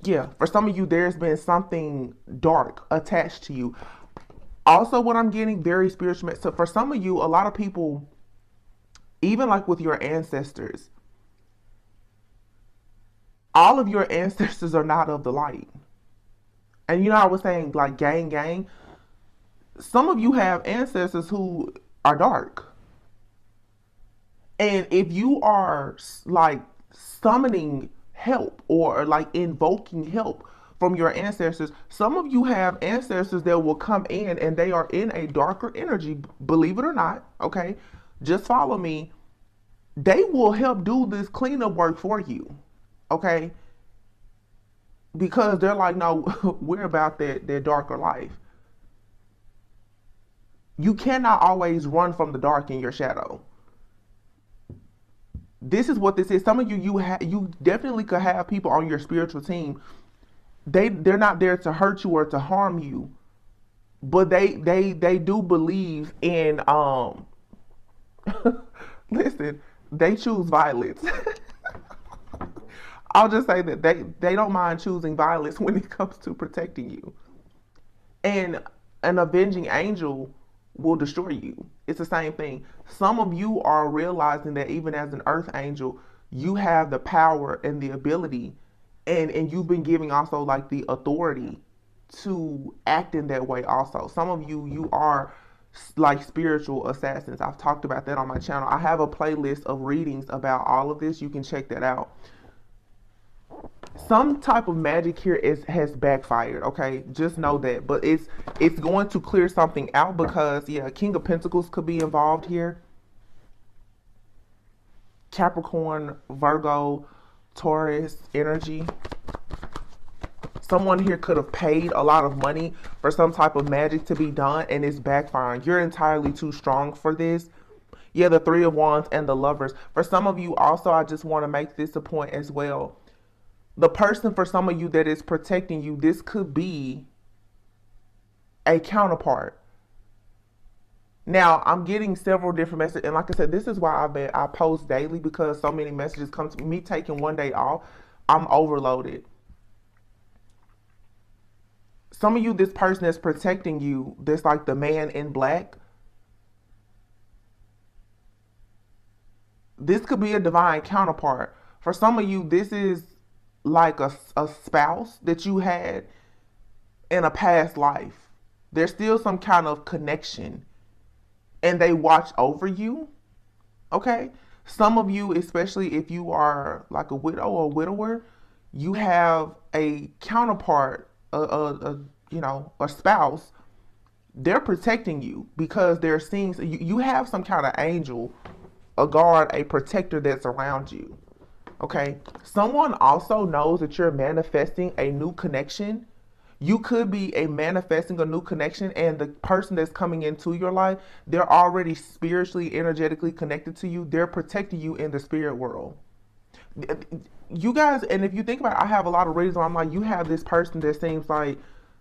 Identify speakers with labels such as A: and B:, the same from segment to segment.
A: Yeah, for some of you, there's been something dark attached to you. Also, what I'm getting, very spiritual. So for some of you, a lot of people, even like with your ancestors, all of your ancestors are not of the light. And I was saying like gang. Some of you have ancestors who are dark. And if you are like summoning help or like invoking help from your ancestors, some of you have ancestors that will come in and they are in a darker energy, believe it or not, okay? Just follow me. They will help do this cleanup work for you, okay? Because they're like, no, we're about their darker life. You cannot always run from the dark in your shadow. This is what this is. Some of you, you definitely could have people on your spiritual team. They're not there to hurt you or to harm you, but they do believe in listen, they choose violence. I'll just say that they don't mind choosing violence when it comes to protecting you. And an avenging angel will destroy you. It's the same thing. Some of you are realizing that even as an earth angel, you have the power and the ability, and you've been giving also like the authority to act in that way also. Some of you are like spiritual assassins. I've talked about that on my channel. I have a playlist of readings about all of this. You can check that out. Some type of magic here has backfired, okay? Just know that. But it's going to clear something out because, yeah, King of Pentacles could be involved here. Capricorn, Virgo, Taurus energy. Someone here could have paid a lot of money for some type of magic to be done, and it's backfiring. You're entirely too strong for this. Yeah, the Three of Wands and the Lovers. For some of you also, I just want to make this a point as well. The person for some of you that is protecting you, this could be a counterpart. Now, I'm getting several different messages. And like I said, this is why I post daily, because so many messages come to me. Taking one day off, I'm overloaded. Some of you, this person that's protecting you, that's like the man in black. This could be a divine counterpart. For some of you, this is like a spouse that you had in a past life. There's still some kind of connection and they watch over you. Okay. Some of you, especially if you are like a widow or a widower, you have a counterpart, a spouse. They're protecting you because they're seeing, you have some kind of angel, a guard, a protector that's around you. Okay. Someone also knows that you're manifesting a new connection. You could be manifesting a new connection, and the person that's coming into your life, they're already spiritually, energetically connected to you. They're protecting you in the spirit world. You guys, and if you think about it, I have a lot of reasons where I'm like, you have this person that seems like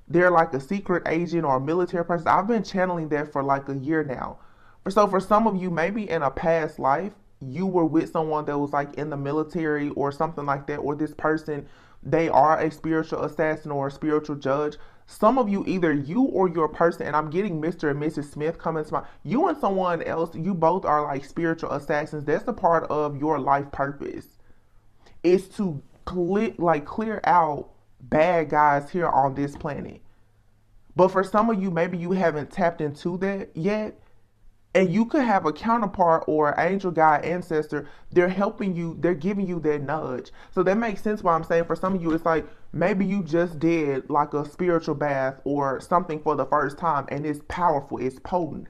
A: they're like a secret agent or a military person. I've been channeling that for like a year now. So for some of you, maybe in a past life, you were with someone that was like in the military or something like that, or this person, they are a spiritual assassin or a spiritual judge. Some of you, either you or your person, and I'm getting Mr. and Mrs. Smith coming to mind, you and someone else, you both are like spiritual assassins. That's a part of your life purpose. It's to clear out bad guys here on this planet. But for some of you, maybe you haven't tapped into that yet. And you could have a counterpart or angel guide ancestor. They're helping you. They're giving you that nudge. So that makes sense why I'm saying for some of you, it's like maybe you just did like a spiritual bath or something for the first time. And it's powerful. It's potent.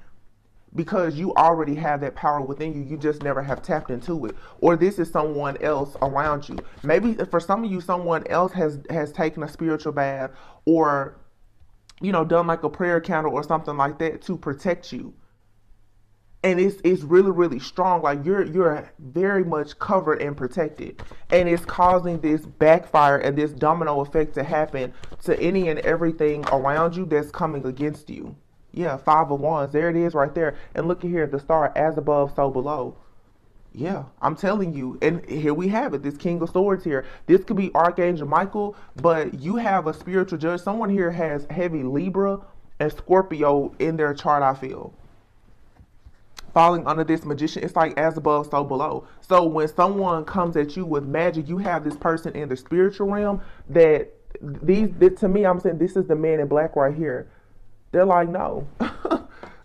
A: Because you already have that power within you. You just never have tapped into it. Or this is someone else around you. Maybe for some of you, someone else has taken a spiritual bath or, done like a prayer candle or something like that to protect you. And it's really, really strong. Like you're very much covered and protected. And it's causing this backfire and this domino effect to happen to any and everything around you that's coming against you. Yeah, Five of Wands. There it is right there. And look at here, the star, as above, so below. Yeah, I'm telling you. And here we have it, this King of Swords here. This could be Archangel Michael, but you have a spiritual judge. Someone here has heavy Libra and Scorpio in their chart, I feel. Falling under this magician, it's like as above, so below. So when someone comes at you with magic, you have this person in the spiritual realm that to me, I'm saying this is the man in black right here. They're like, no.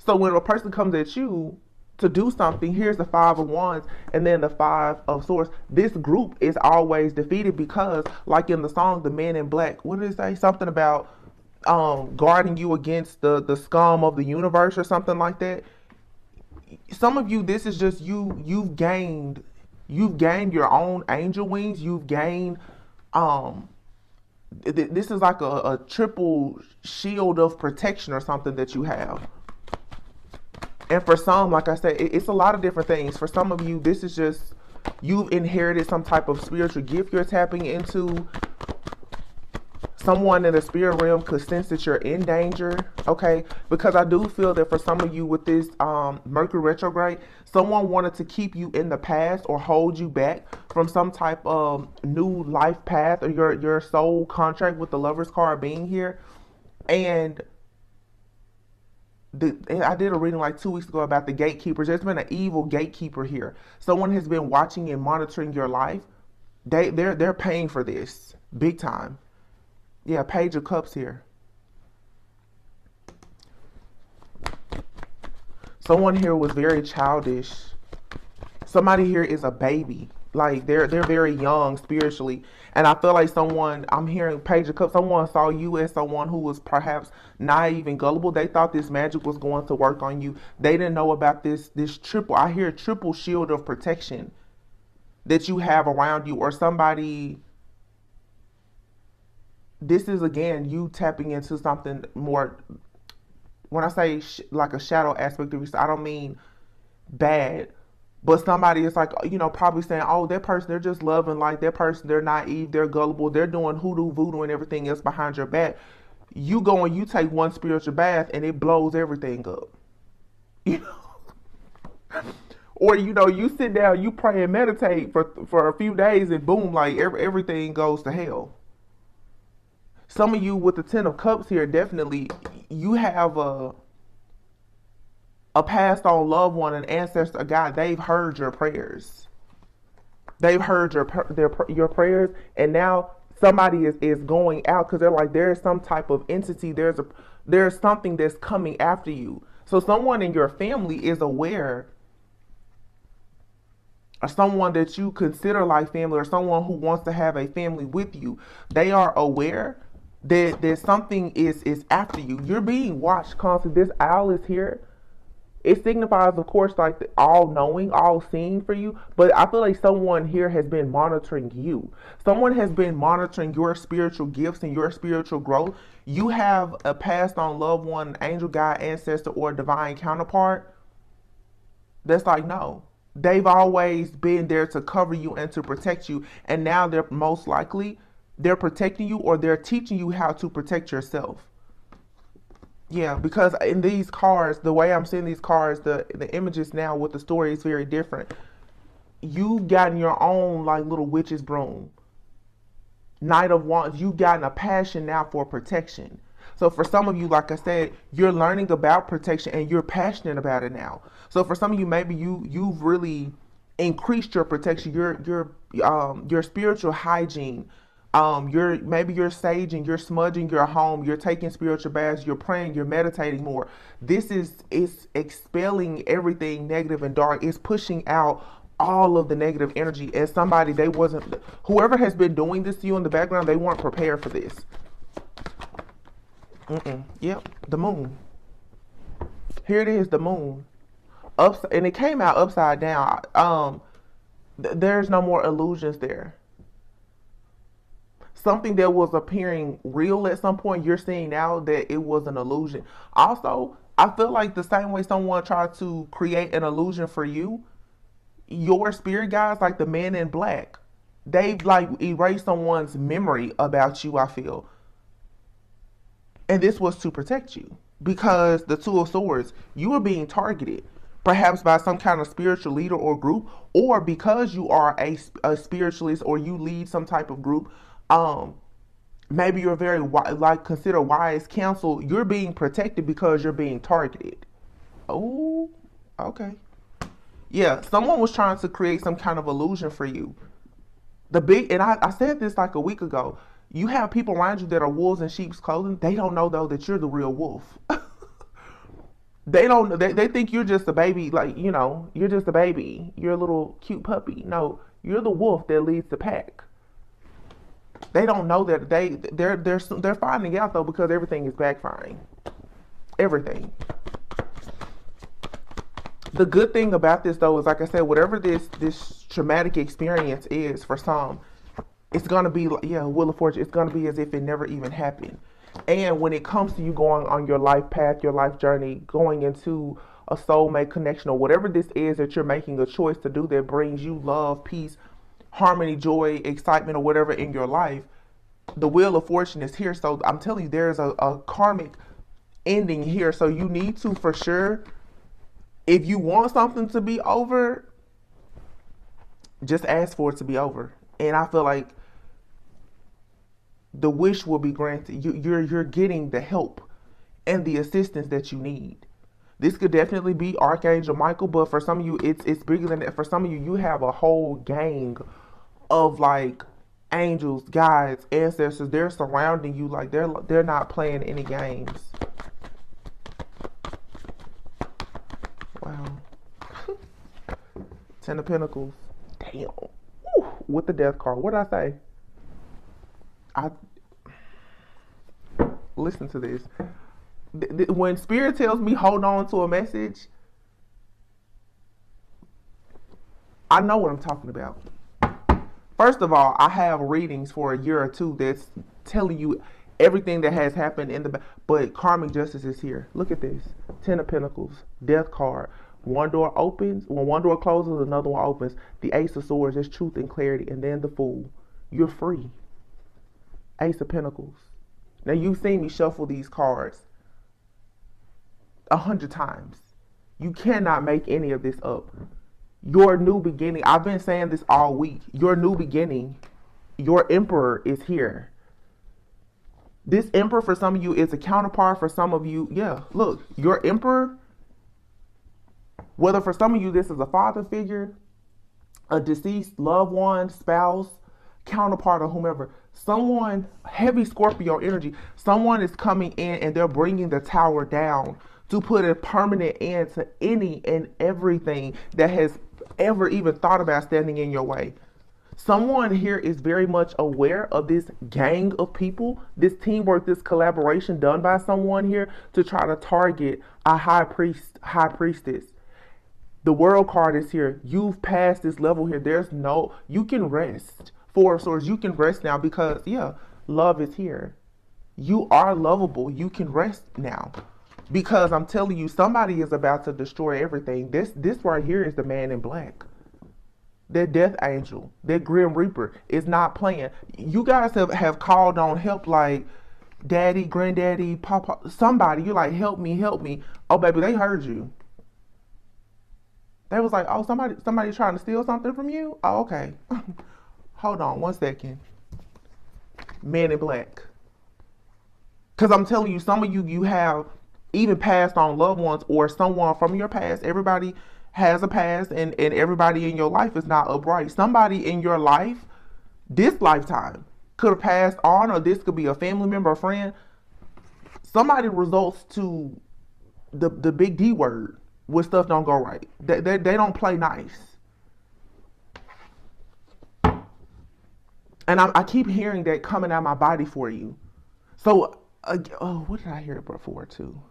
A: So when a person comes at you to do something, here's the Five of Wands and then the Five of Swords. This group is always defeated because, like in the song, The Man in Black, what did it say? Something about guarding you against the scum of the universe or something like that. Some of you, this is just you've gained your own angel wings. You've gained this is like a triple shield of protection or something that you have. And for some, like I said, it's a lot of different things. For some of you, this is just you've inherited some type of spiritual gift you're tapping into. Someone in the spirit realm could sense that you're in danger, okay? Because I do feel that for some of you with this Mercury retrograde, someone wanted to keep you in the past or hold you back from some type of new life path or your soul contract with the Lover's card being here. And I did a reading like 2 weeks ago about the gatekeepers. There's been an evil gatekeeper here. Someone has been watching and monitoring your life. They're paying for this big time. Yeah, Page of Cups here. Someone here was very childish. Somebody here is a baby. Like they're very young spiritually. And I feel like I'm hearing Page of Cups, someone saw you as someone who was perhaps naive and gullible. They thought this magic was going to work on you. They didn't know about this triple, I hear triple shield of protection that you have around you, or somebody. This is again you tapping into something more. When I say like a shadow aspect of you, I don't mean bad, but somebody is like, probably saying, oh, that person, they're just loving, like that person, they're naive, they're gullible, they're doing hoodoo, voodoo, and everything else behind your back. You go and you take one spiritual bath and it blows everything up. Or you sit down, you pray and meditate for a few days, and boom, like everything goes to hell. Some of you with the Ten of Cups here, definitely, you have a passed on loved one, an ancestor, a guy. They've heard your prayers. They've heard your prayers, and now somebody is going out because they're like, there's some type of entity. There's something that's coming after you. So someone in your family is aware, or someone that you consider like family, or someone who wants to have a family with you. They are aware that something is after you. You're being watched constantly. This owl is here. It signifies, of course, like the all knowing, all seeing for you. But I feel like someone here has been monitoring you. Someone has been monitoring your spiritual gifts and your spiritual growth. You have a passed on loved one, angel, guide, ancestor, or divine counterpart that's like, no. They've always been there to cover you and to protect you. And now they're protecting you, or they're teaching you how to protect yourself. Yeah, because in these cards, the way I'm seeing these cards, the images now with the story is very different. You've gotten your own like little witch's broom. Knight of Wands, you've gotten a passion now for protection. So for some of you, like I said, you're learning about protection and you're passionate about it now. So for some of you, maybe you've really increased your protection, your spiritual hygiene. You're saging, you're smudging your home, you're taking spiritual baths, you're praying, you're meditating more. This is expelling everything negative and dark. It's pushing out all of the negative energy. And whoever has been doing this to you in the background, they weren't prepared for this. Yep, the moon. Here it is, the moon. And it came out upside down. There's no more illusions there. Something that was appearing real at some point, you're seeing now that it was an illusion. Also, I feel like the same way someone tried to create an illusion for you, your spirit guides, like the man in black, they've like erased someone's memory about you, I feel. And this was to protect you, because the Two of Swords, you were being targeted. perhaps by some kind of spiritual leader or group, or because you are a spiritualist or you lead some type of group. Maybe you're very like consider wise counsel. You're being protected because you're being targeted. Oh, okay. Yeah, someone was trying to create some kind of illusion for you. And I said this like a week ago. You have people around you that are wolves in sheep's clothing. They don't know though that you're the real wolf. They don't. They think you're just a baby. Like, you're just a baby. You're a little cute puppy. No, you're the wolf that leads the pack. They don't know that they're finding out though, because everything is backfiring. Everything. The good thing about this though is, like I said, whatever this traumatic experience is for some, it's gonna be, yeah, Wheel of Fortune. It's gonna be as if it never even happened. And when it comes to you going on your life path, your life journey, going into a soulmate connection, or whatever this is that you're making a choice to do that brings you love, peace, harmony, joy, excitement, or whatever in your life, the Wheel of Fortune is here. So I'm telling you, there's a karmic ending here. So you need to, for sure, if you want something to be over, just ask for it to be over. And I feel like the wish will be granted. You're getting the help and the assistance that you need. This could definitely be Archangel Michael, but for some of you, it's bigger than that. For some of you, you have a whole gang of like angels, guides, ancestors. They're surrounding you, like they're not playing any games. Wow. Ten of Pentacles. Damn. Woo. With the Death card. What did I say? Listen to this. When Spirit tells me hold on to a message, I know what I'm talking about. First of all, I have readings for a year or two that's telling you everything that has happened in the, but karmic justice is here. Look at this. Ten of Pentacles, Death card. One door opens. When one door closes, another one opens. The Ace of Swords is truth and clarity. And then the Fool. You're free. Ace of Pentacles. Now, you've seen me shuffle these cards 100 times. You cannot make any of this up. Your new beginning. I've been saying this all week. Your new beginning. Your Emperor is here. This Emperor for some of you is a counterpart. For some of you, yeah, look, your Emperor, whether for some of you this is a father figure, a deceased loved one, spouse, counterpart, or whomever, someone, heavy Scorpio energy, someone is coming in and they're bringing the tower down to put a permanent end to any and everything that has ever even thought about standing in your way. Someone here is very much aware of this gang of people, this teamwork, this collaboration done by someone here to try to target a high priestess. The World card is here. You've passed this level here. You can rest. Four of Swords, you can rest now because, yeah, love is here. You are lovable. You can rest now. Because I'm telling you, somebody is about to destroy everything. This right here is the Man in Black. That Death Angel, that Grim Reaper is not playing. You guys have called on help like daddy, granddaddy, papa, somebody. You're like, help me, help me. Oh, baby, they heard you. They was like, oh, somebody trying to steal something from you? Oh, okay. Hold on 1 second. Man in Black. Because I'm telling you, some of you have even passed on loved ones or someone from your past. Everybody has a past, and everybody in your life is not upright. Somebody in your life, this lifetime, could have passed on, or this could be a family member, a friend. Somebody results to the big D word when stuff don't go right. They don't play nice. And I keep hearing that coming out of my body for you. So, what did I hear it before too?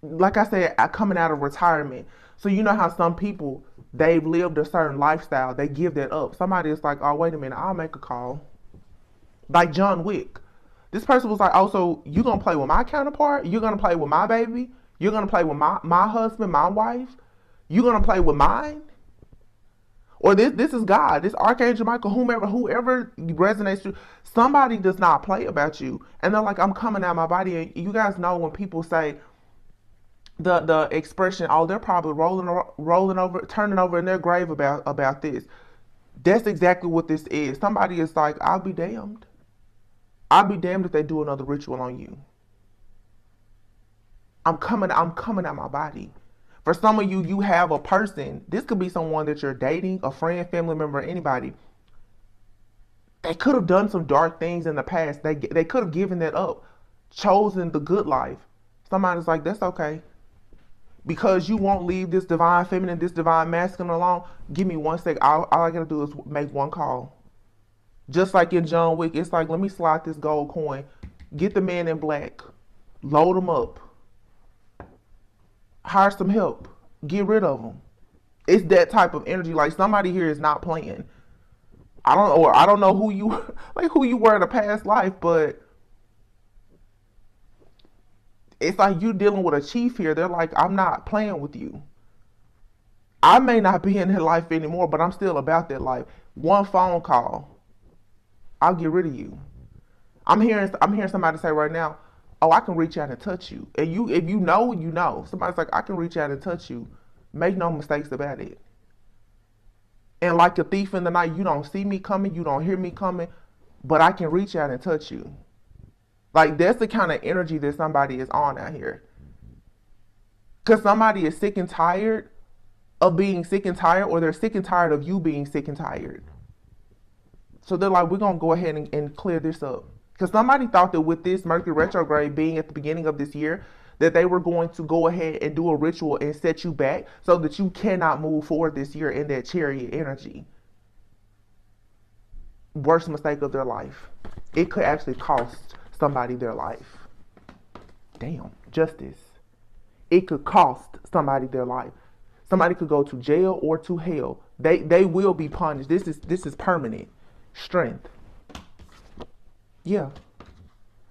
A: Like I said, coming out of retirement. So you know how some people, they've lived a certain lifestyle. They give that up. Somebody is like, oh, wait a minute, I'll make a call. Like John Wick. This person was like, oh, so you're going to play with my counterpart? You're going to play with my baby? You're going to play with my husband, my wife? You're going to play with mine? Or this is God, this Archangel Michael, whoever resonates to, somebody does not play about you. And they're like, I'm coming out of my body. And you guys know when people say the expression, oh, they're probably rolling over, turning over in their grave about this. That's exactly what this is. Somebody is like, I'll be damned. I'll be damned if they do another ritual on you. I'm coming out my body. For some of you, you have a person. This could be someone that you're dating, a friend, family member, anybody. They could have done some dark things in the past. They could have given that up, chosen the good life. Somebody's like, that's okay. Because you won't leave this divine feminine, this divine masculine alone. Give me 1 second. All I gotta do is make one call. Just like in John Wick, it's like, let me slide this gold coin. Get the man in black. Load him up. Hire some help. Get rid of them. It's that type of energy. Like, somebody here is not playing. I don't know who you were in a past life, but it's like you dealing with a chief here. They're like, I'm not playing with you. I may not be in that life anymore, but I'm still about that life. One phone call, I'll get rid of you. I'm hearing somebody say right now, oh, I can reach out and touch you. And if you know, you know. Somebody's like, I can reach out and touch you. Make no mistakes about it. And like a thief in the night, you don't see me coming, you don't hear me coming, but I can reach out and touch you. Like, that's the kind of energy that somebody is on out here. Because somebody is sick and tired of being sick and tired, or they're sick and tired of you being sick and tired. So they're like, we're going to go ahead and clear this up. Because somebody thought that with this Mercury retrograde being at the beginning of this year, that they were going to go ahead and do a ritual and set you back so that you cannot move forward this year in that Chariot energy. Worst mistake of their life. It could actually cost somebody their life. Damn, justice. It could cost somebody their life. Somebody could go to jail or to hell. They will be punished. This is permanent. Strength. Yeah.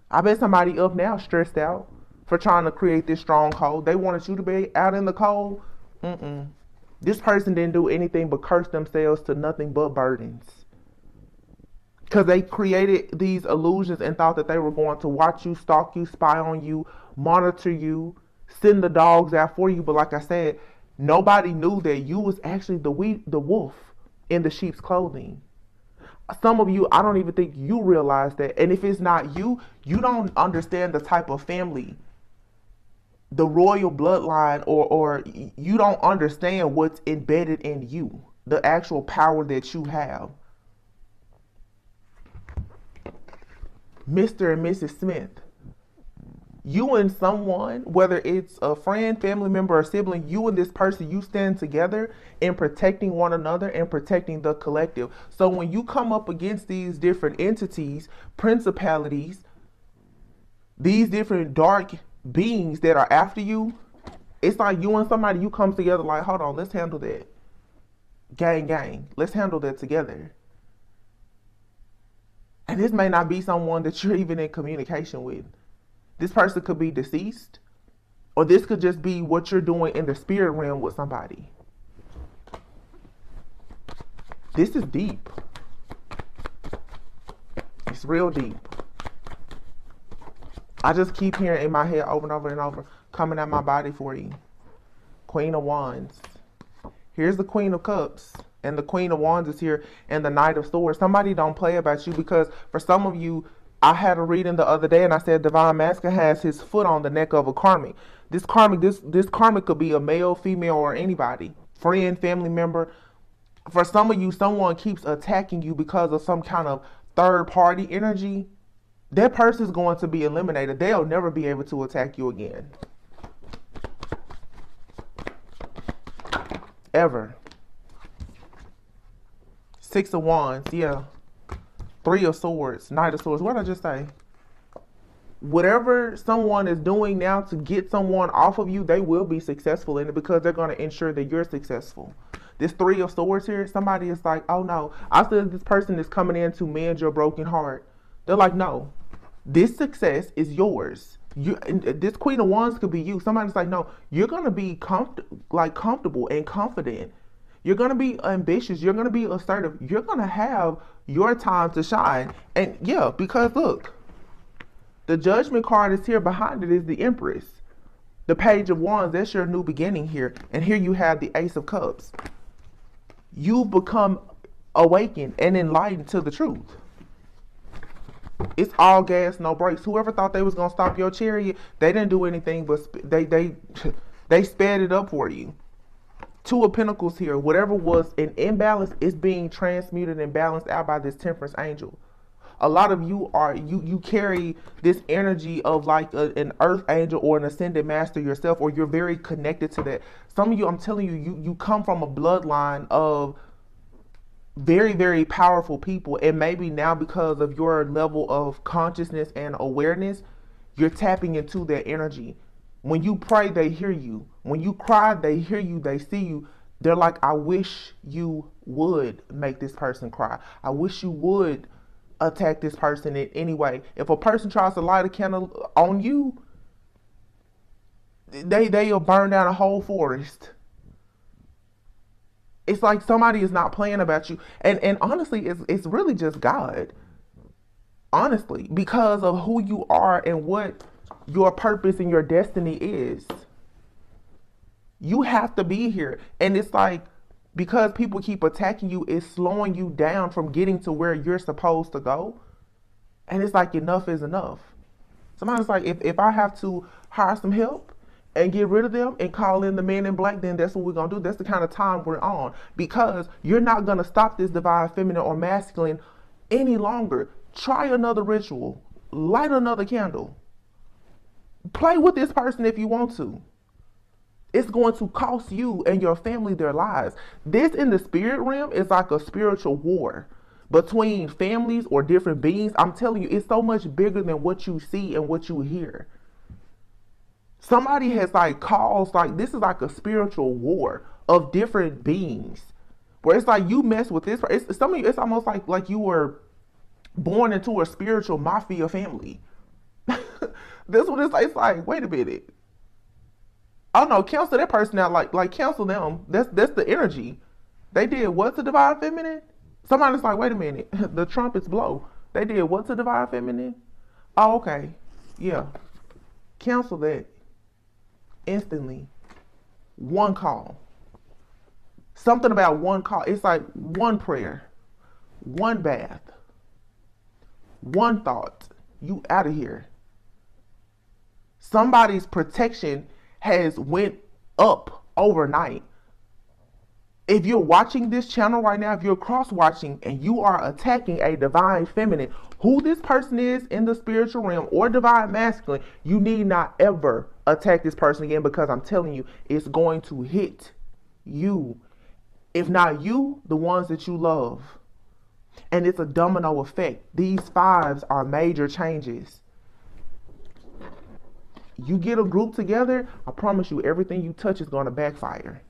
A: I bet somebody up now stressed out for trying to create this stronghold. They wanted you to be out in the cold. This person didn't do anything but curse themselves to nothing but burdens. Because they created these illusions and thought that they were going to watch you, stalk you, spy on you, monitor you, send the dogs out for you. But like I said, nobody knew that you was actually the wolf in the sheep's clothing. Some of you, I don't even think you realize that. And if it's not you, you don't understand the type of family, the royal bloodline, or you don't understand what's embedded in you, the actual power that you have. Mr. and Mrs. Smith, you and someone, whether it's a friend, family member, or sibling, you and this person, you stand together in protecting one another and protecting the collective. So when you come up against these different entities, principalities, these different dark beings that are after you, it's like you and somebody, you come together like, hold on, let's handle that. Gang, let's handle that together. And this may not be someone that you're even in communication with. This person could be deceased, or this could just be what you're doing in the spirit realm with somebody. This is deep. It's real deep. I just keep hearing in my head over and over and over, coming out my body for you. Queen of Wands. Here's the Queen of Cups. And the Queen of Wands is here, and the Knight of Swords. Somebody don't play about you, because for some of you, I had a reading the other day and I said Divine Masculine has his foot on the neck of a karmic. This karmic could be a male, female, or anybody. Friend, family member. For some of you, someone keeps attacking you because of some kind of third party energy. That person is going to be eliminated. They'll never be able to attack you again. Ever. Six of Wands, yeah. Three of Swords, Knight of Swords. What did I just say? Whatever someone is doing now to get someone off of you, they will be successful in it, because they're going to ensure that you're successful. This Three of Swords here, somebody is like, oh no, I said this person is coming in to mend your broken heart. They're like, no, this success is yours. This Queen of Wands could be you. Somebody's like, no, you're going to be comfortable and confident. You're going to be ambitious. You're going to be assertive. You're going to have your time to shine. And yeah, because look, the Judgment card is here. Behind it is the Empress. The Page of Wands, that's your new beginning here. And here you have the Ace of Cups. You've become awakened and enlightened to the truth. It's all gas, no brakes. Whoever thought they was gonna stop your chariot, they didn't do anything but they sped it up for you. Two of Pentacles here. Whatever was an imbalance is being transmuted and balanced out by this Temperance angel. A lot of you are you carry this energy of like an earth angel or an ascended master yourself, or you're very connected to that. Some of you, I'm telling you, you come from a bloodline of very, very powerful people, and maybe now because of your level of consciousness and awareness, you're tapping into their energy. When you pray, they hear you. When you cry, they hear you, they see you. They're like, I wish you would make this person cry. I wish you would attack this person in any way. If a person tries to light a candle on you, they'll burn down a whole forest. It's like somebody is not playing about you. And honestly, it's really just God. Honestly, because of who you are and what your purpose and your destiny is. You have to be here. And it's like, because people keep attacking you, it's slowing you down from getting to where you're supposed to go. And it's like, enough is enough. Somebody's like, if I have to hire some help and get rid of them and call in the men in black, then that's what we're going to do. That's the kind of time we're on, because you're not going to stop this divine feminine or masculine any longer. Try another ritual, light another candle, play with this person if you want to. It's going to cost you and your family their lives. This in the spirit realm is like a spiritual war between families or different beings. I'm telling you, it's so much bigger than what you see and what you hear. Somebody has like caused, like, this is like a spiritual war of different beings, where it's like you mess with this. Some of you, it's almost like you were born into a spiritual mafia family. This one is like, it's like, wait a minute. Oh no, cancel that person out. Like cancel them. That's the energy. They did what to divine feminine? Somebody's like, wait a minute. The trumpets blow. They did what to divine feminine? Oh, okay. Yeah. Cancel that. Instantly. One call. Something about one call. It's like one prayer, one bath, one thought. You out of here. Somebody's protection has went up overnight. If you're watching this channel right now, if you're cross-watching and you are attacking a divine feminine, who this person is in the spiritual realm, or divine masculine, you need not ever attack this person again, because I'm telling you, it's going to hit you. If not you, the ones that you love. And it's a domino effect. These fives are major changes. You get a group together, I promise you, everything you touch is going to backfire.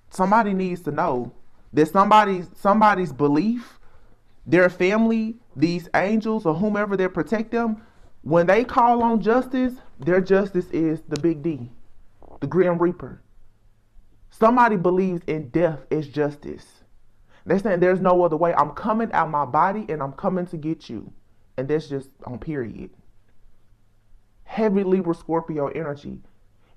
A: Somebody needs to know that somebody's belief, their family, these angels or whomever that protect them, when they call on justice, their justice is the big D, the Grim Reaper. Somebody believes in death as justice. They're saying there's no other way. I'm coming out my body and I'm coming to get you. And that's just on period. Heavy Libra Scorpio energy.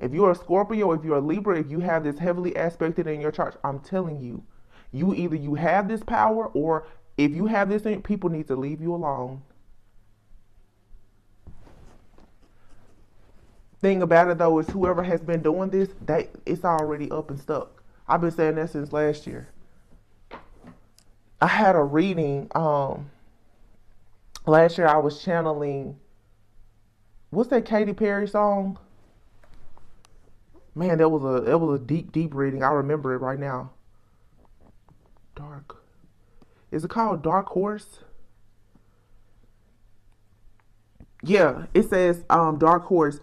A: If you're a Scorpio, if you're a Libra, if you have this heavily aspected in your chart, I'm telling you, you have this power, or if you have this thing, people need to leave you alone. Thing about it though is, whoever has been doing this, it's already up and stuck. I've been saying that since last year. I had a reading. Last year I was channeling, what's that Katy Perry song? Man, that was a deep reading. I remember it right now. Dark. Is it called Dark Horse? Yeah, it says Dark Horse.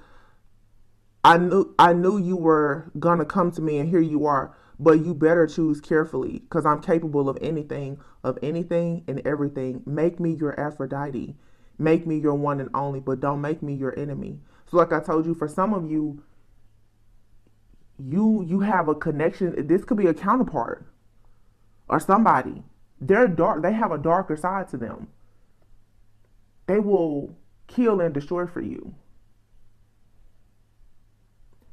A: I knew you were gonna come to me, and here you are. But you better choose carefully, because I'm capable of anything and everything. Make me your Aphrodite. Make me your one and only, but don't make me your enemy. So like I told you, for some of you, you have a connection. This could be a counterpart or somebody. They're dark. They have a darker side to them. They will kill and destroy for you.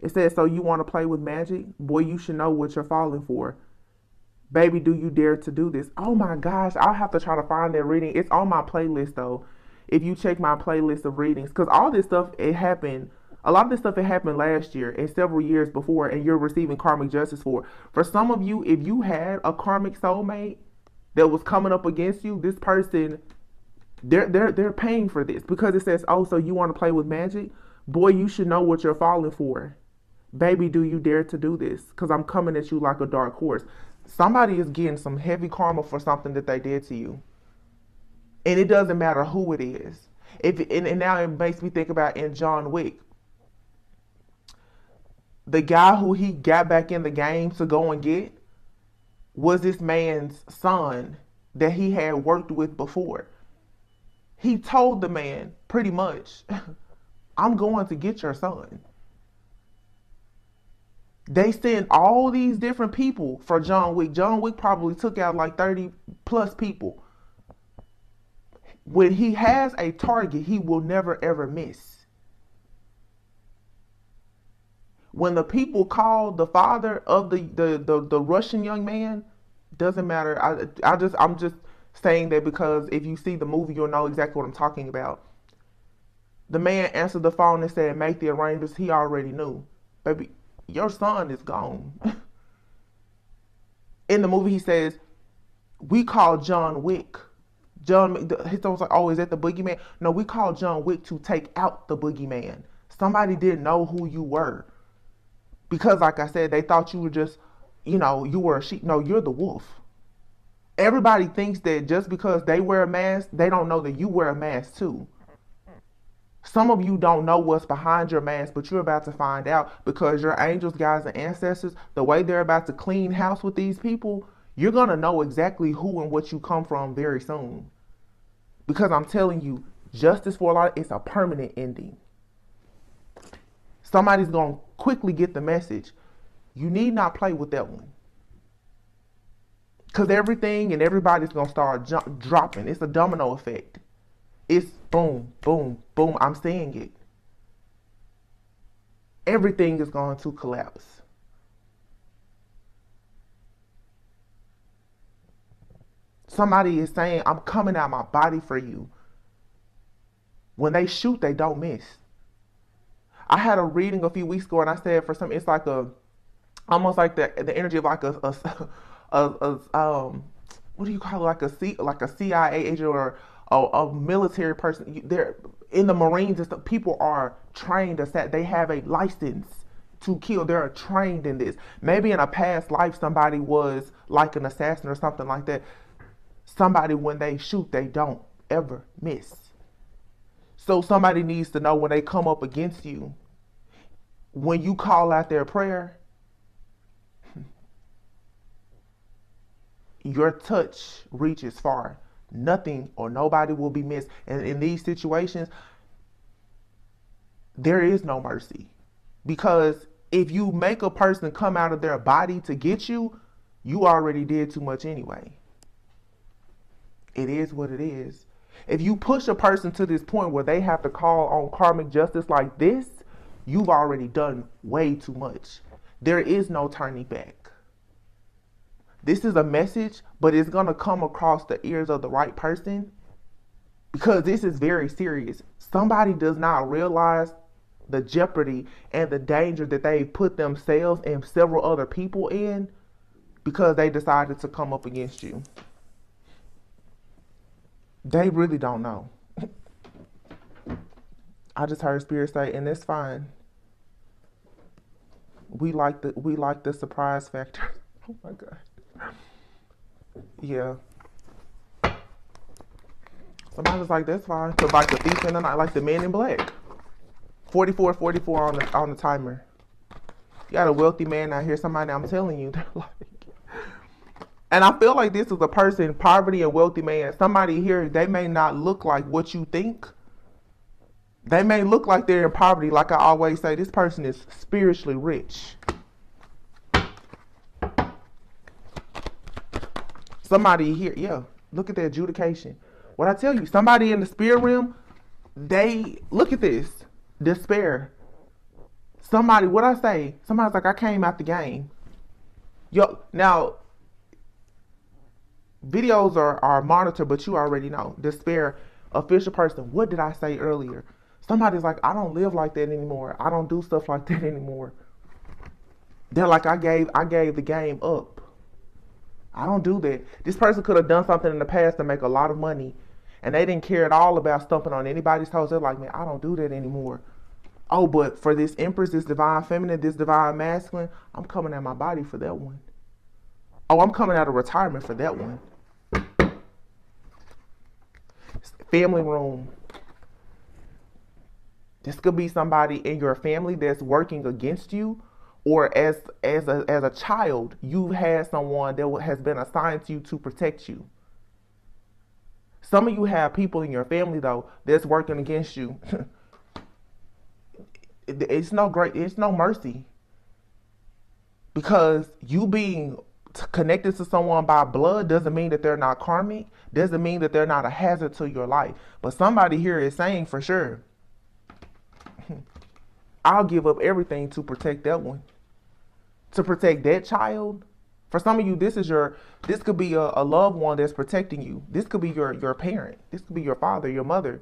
A: It says, so you want to play with magic? Boy, you should know what you're falling for. Baby, do you dare to do this? Oh my gosh, I'll have to try to find that reading. It's on my playlist though. If you check my playlist of readings, because all this stuff, it happened. A lot of this stuff, it happened last year and several years before, and you're receiving karmic justice for it. For some of you, if you had a karmic soulmate that was coming up against you, this person, they're paying for this, because it says, oh, so you want to play with magic? Boy, you should know what you're falling for. Baby, do you dare to do this? Because I'm coming at you like a dark horse. Somebody is getting some heavy karma for something that they did to you. And it doesn't matter who it is. And now it makes me think about in John Wick. The guy who he got back in the game to go and get was this man's son that he had worked with before. He told the man pretty much, I'm going to get your son. They send all these different people for John Wick. John Wick probably took out like 30 plus people. When he has a target, he will never ever miss. When the people called the father of the Russian young man, doesn't matter. I'm just saying that because if you see the movie, you'll know exactly what I'm talking about. The man answered the phone and said, make the arrangements. He already knew. Baby, your son is gone. In the movie, he says, we call John Wick. His was like, oh, is that the boogeyman? No, we call John Wick to take out the boogeyman. Somebody didn't know who you were. Because like I said, they thought you were just, you were a sheep. No, you're the wolf. Everybody thinks that just because they wear a mask, they don't know that you wear a mask too. Some of you don't know what's behind your mask, but you're about to find out, because your angels, guides, and ancestors, the way they're about to clean house with these people, you're going to know exactly who and what you come from very soon. Because I'm telling you, justice for a lot, it's a permanent ending. Somebody's going to quickly get the message. You need not play with that one. Because everything and everybody's going to start dropping. It's a domino effect. It's boom, boom, boom. I'm seeing it. Everything is going to collapse. Somebody is saying, I'm coming out my body for you. When they shoot, they don't miss. I had a reading a few weeks ago, and I said for some, it's like almost like the energy of like a what do you call it? Like a CIA agent or a military person. They're in the Marines and stuff. People are trained they have a license to kill. They're trained in this. Maybe in a past life, somebody was like an assassin or something like that. Somebody, when they shoot, they don't ever miss. So somebody needs to know when they come up against you, when you call out their prayer, your touch reaches far. Nothing or nobody will be missed. And in these situations, there is no mercy. Because if you make a person come out of their body to get you, you already did too much anyway. It is what it is. If you push a person to this point where they have to call on karmic justice like this, you've already done way too much. There is no turning back. This is a message, but it's going to come across the ears of the right person, because this is very serious. Somebody does not realize the jeopardy and the danger that they put themselves and several other people in because they decided to come up against you. They really don't know. I just heard Spirit say, and it's fine. We like the surprise factor. Oh my God. Yeah. Somebody's like, that's fine. So like the thief in the night, like the Man in Black. 44 on the timer. You got a wealthy man out here, somebody, I'm telling you, they're like, and I feel like this is a person, poverty and wealthy man. Somebody here, they may not look like what you think. They may look like they're in poverty. Like I always say, this person is spiritually rich. Somebody here, yeah, look at the adjudication. What I tell you, somebody in the spirit realm, They look at this despair. Somebody, what I say? Somebody's like, I came out the game. Yo, now videos are monitored, but you already know. Despair, official person. What did I say earlier? Somebody's like, I don't live like that anymore. I don't do stuff like that anymore. They're like, I gave the game up. I don't do that. This person could have done something in the past to make a lot of money, and they didn't care at all about stumping on anybody's toes. They're like, man, I don't do that anymore. Oh, but for this Empress, this divine feminine, this divine masculine, I'm coming at my body for that one. Oh, I'm coming out of retirement for that one. Family room. This could be somebody in your family that's working against you, or as a child, you've had someone that has been assigned to you to protect you. Some of you have people in your family though that's working against you. It's no mercy, because you being connected to someone by blood doesn't mean that they're not karmic, doesn't mean that they're not a hazard to your life. But somebody here is saying for sure, I'll give up everything to protect that one, to protect that child. For some of you, this could be a loved one that's protecting you. This could be your parent. This could be your father, your mother,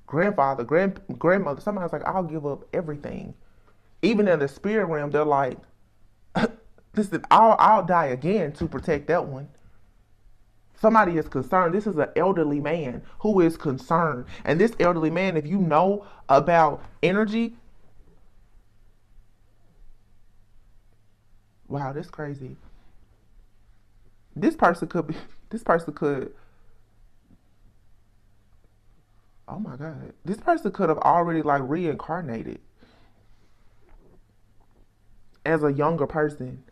A: grandfather, grandmother. Somebody's like, I'll give up everything. Even in the spirit realm, they're like, listen, I'll die again to protect that one. Somebody is concerned. This is an elderly man who is concerned. And this elderly man, if you know about energy, wow, that's crazy. This person could, oh my God, this person could have already like reincarnated as a younger person.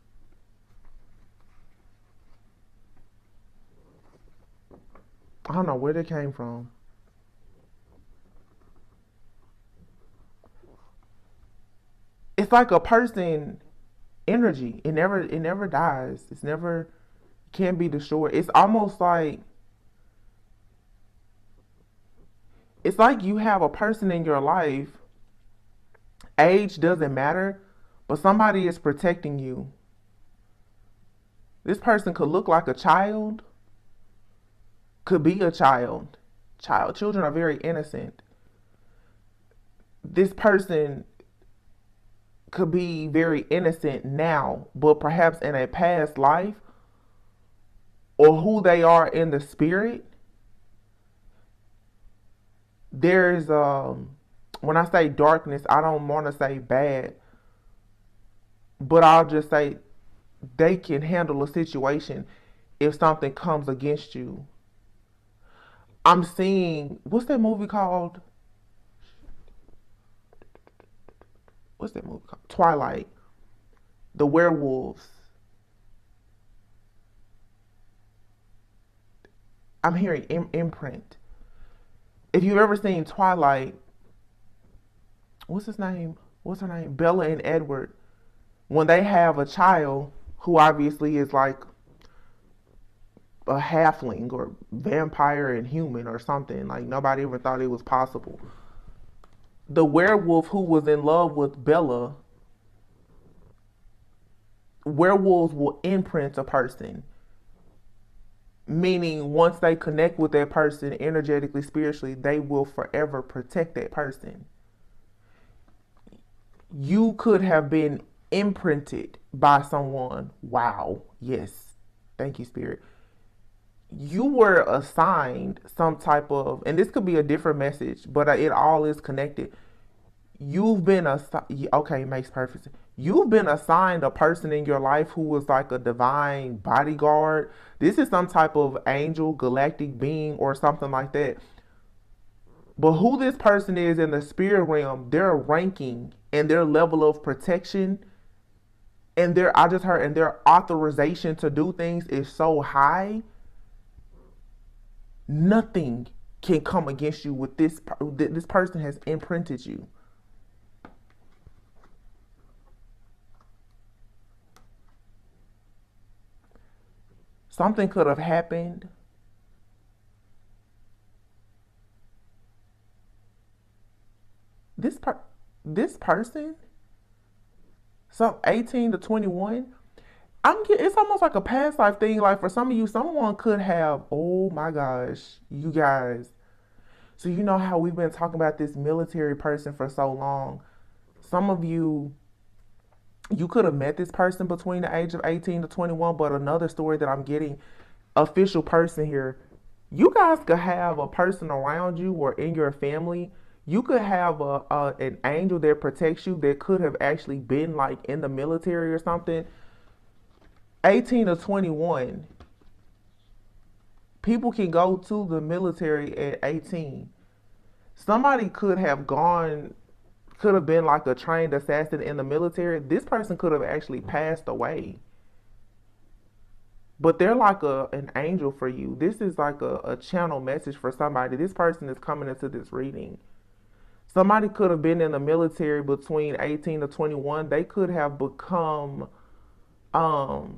A: I don't know where they came from. It's like a person energy. It never dies. It's never can be destroyed. It's like you have a person in your life. Age doesn't matter, but somebody is protecting you. This person could look like a child, could be a child. Children are very innocent. This person could be very innocent now, but perhaps in a past life, or who they are in the spirit, there's when I say darkness, I don't want to say bad, but I'll just say they can handle a situation if something comes against you. I'm seeing, what's that movie called? What's that movie called? Twilight. The werewolves. I'm hearing imprint. If you've ever seen Twilight, what's his name? What's her name? Bella and Edward. When they have a child who obviously is like a halfling or vampire and human or something, like nobody ever thought it was possible. The werewolf who was in love with Bella, werewolves will imprint a person. Meaning, once they connect with that person energetically, spiritually, they will forever protect that person. You could have been imprinted by someone. Wow. Yes. Thank you, Spirit. You were assigned some type of, and this could be a different message, but it all is connected. You've been okay, it makes perfect sense. You've been assigned a person in your life who was like a divine bodyguard. This is some type of angel, galactic being, or something like that. But who this person is in the spirit realm, their ranking and their level of protection and their authorization to do things is so high. Nothing can come against you with this. This person has imprinted you. Something could have happened this this person, some 18 to 21, it's almost like a past life thing. Like for some of you, someone could have, oh my gosh, you guys. So you know how we've been talking about this military person for so long. Some of you, you could have met this person between the age of 18 to 21, but another story that I'm getting, official person here, you guys could have a person around you or in your family. You could have an angel that protects you that could have actually been like in the military or something. 18 to 21, people can go to the military at 18. Somebody could have been like a trained assassin in the military. This person could have actually passed away. But they're like an angel for you. This is like a channel message for somebody. This person is coming into this reading. Somebody could have been in the military between 18 to 21. They could have become the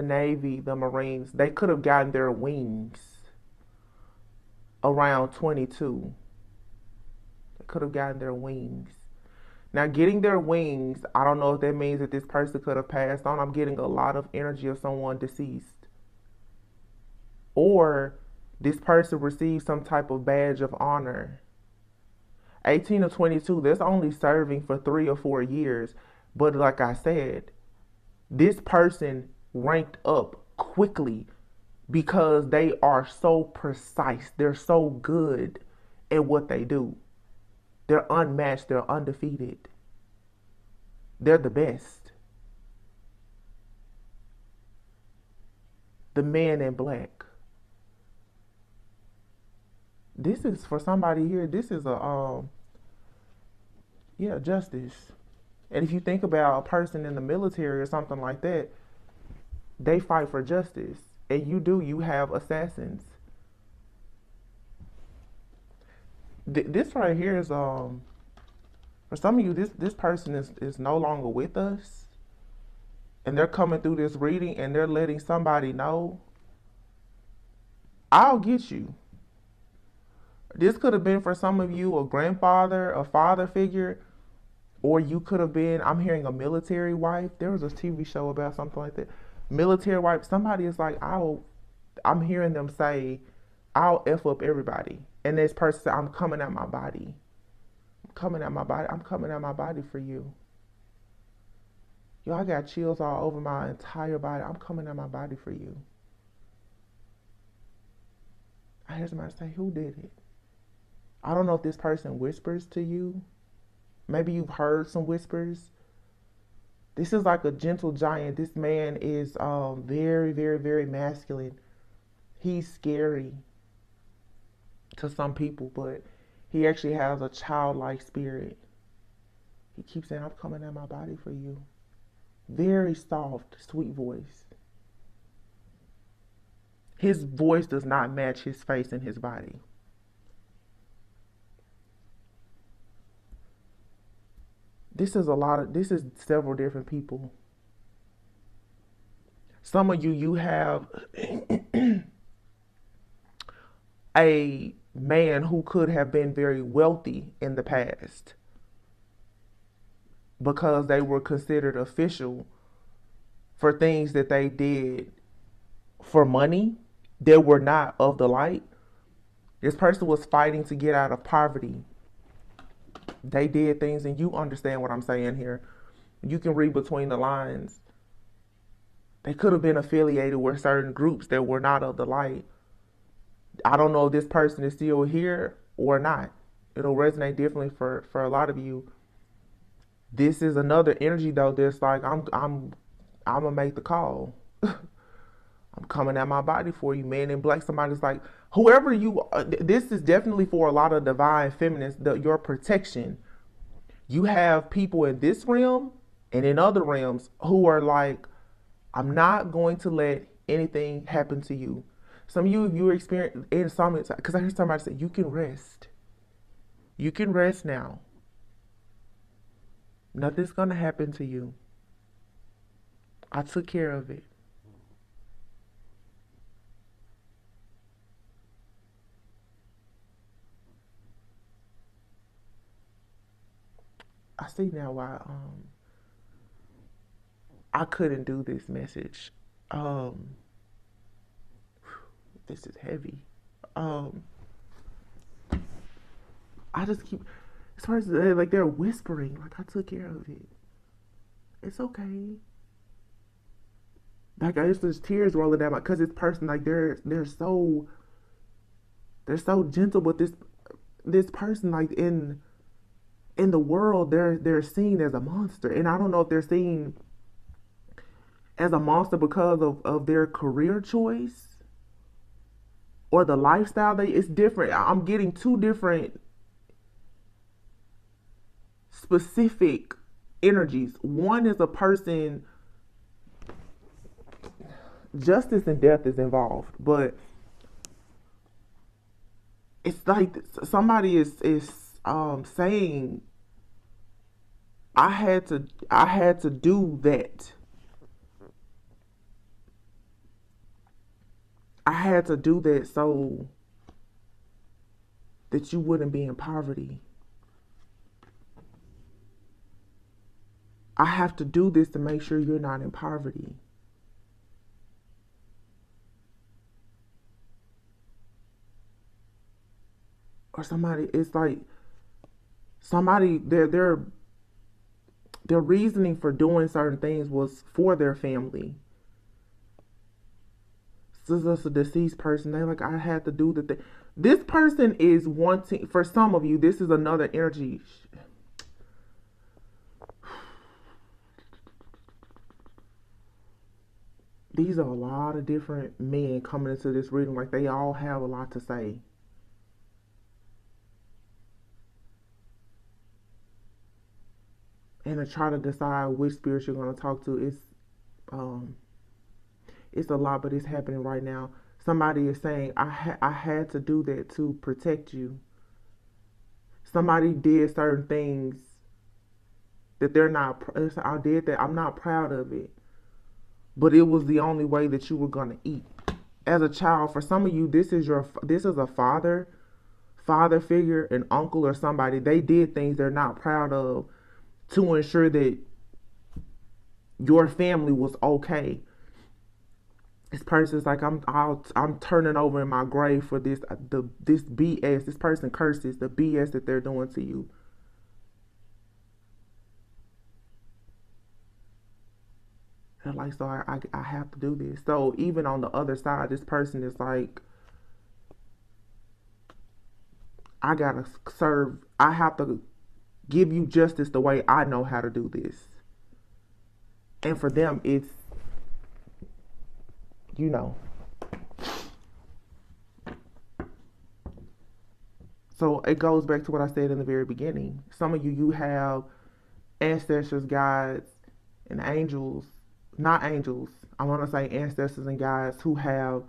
A: Navy, the Marines. They could have gotten their wings around 22. They could have gotten their wings. Now, getting their wings, I don't know if that means that this person could have passed on. I'm getting a lot of energy of someone deceased. Or this person received some type of badge of honor. 18 to 22, that's only serving for 3 or 4 years. But like I said, this person ranked up quickly because they are so precise. They're so good at what they do. They're unmatched. They're undefeated. They're the best. The man in black. This is for somebody here. This is justice. And if you think about a person in the military or something like that, they fight for justice. And you have assassins. This right here is for some of you, this person is no longer with us, and they're coming through this reading and they're letting somebody know, I'll get you. This could have been for some of you a grandfather, a father figure, or you could have been, I'm hearing a military wife. There was a TV show about something like that. Military wife, somebody is like, I'm hearing them say, I'll F up everybody. And this person said, I'm coming out my body. I'm coming out my body. I'm coming out my body for you. Yo, I got chills all over my entire body. I'm coming out my body for you. I hear somebody say, who did it? I don't know if this person whispers to you. Maybe you've heard some whispers. This is like a gentle giant. This man is very, very, very masculine. He's scary to some people, but he actually has a childlike spirit. He keeps saying, I'm coming out my body for you. Very soft, sweet voice. His voice does not match his face and his body. This is several different people. Some of you have a man who could have been very wealthy in the past because they were considered official for things that they did for money that were not of the light. This person was fighting to get out of poverty. They did things, and you understand what I'm saying here. You can read between the lines. They could have been affiliated with certain groups that were not of the light. I don't know if this person is still here or not. It'll resonate differently for a lot of you. This is another energy though that's like, I'm gonna make the call. I'm coming at my body for you, man in black. Somebody's like, whoever you are, this is definitely for a lot of divine feminists, your protection. You have people in this realm and in other realms who are like, I'm not going to let anything happen to you. Some of you, if you experience insomnia, because I heard somebody say, you can rest. You can rest now. Nothing's going to happen to you. I took care of it. I see now why I couldn't do this message. Um, this is heavy. Um, I just keep as far as like they're whispering, like I took care of it. It's okay. Like I just there's tears rolling down my because this person like they're so gentle, but this person like in the world they're seen as a monster, and I don't know if they're seen as a monster because of their career choice or the lifestyle they it's different. I'm getting two different specific energies. One is a person, justice and death is involved, but it's like somebody is saying I had to do that. I had to do that so that you wouldn't be in poverty. I have to do this to make sure you're not in poverty. Or somebody, it's like somebody their reasoning for doing certain things was for their family. This is a deceased person. They like I had to do the thing. This person is wanting. For some of you, this is another energy. These are a lot of different men coming into this reading. Like they all have a lot to say. And to try to decide which spirit you're going to talk to, um, it's a lot, but it's happening right now. Somebody is saying, I had to do that to protect you. Somebody did certain things that they're not, I did that, I'm not proud of it. But it was the only way that you were going to eat. As a child, for some of you, this is a father figure, an uncle or somebody. They did things they're not proud of to ensure that your family was okay. This person's like I'm turning over in my grave for this this BS. This person curses the BS that they're doing to you. They're like, so I have to do this. So even on the other side, this person is like, I gotta serve. I have to give you justice the way I know how to do this. And for them, it's, you know. So it goes back to what I said in the very beginning. Some of you have ancestors, guides, and angels. Not angels. I want to say ancestors and guides who have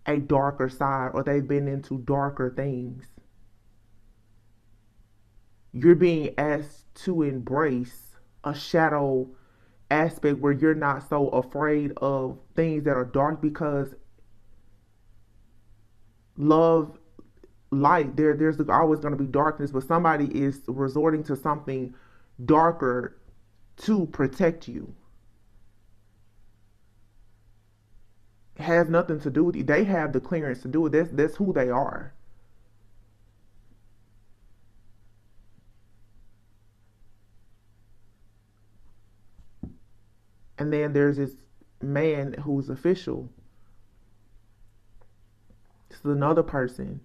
A: a darker side or they've been into darker things. You're being asked to embrace a shadow aspect where you're not so afraid of things that are dark, because love, light, there's always going to be darkness, but somebody is resorting to something darker to protect you. It has nothing to do with you. They have the clearance to do it. That's who they are. And then there's this man who's official. This is another person.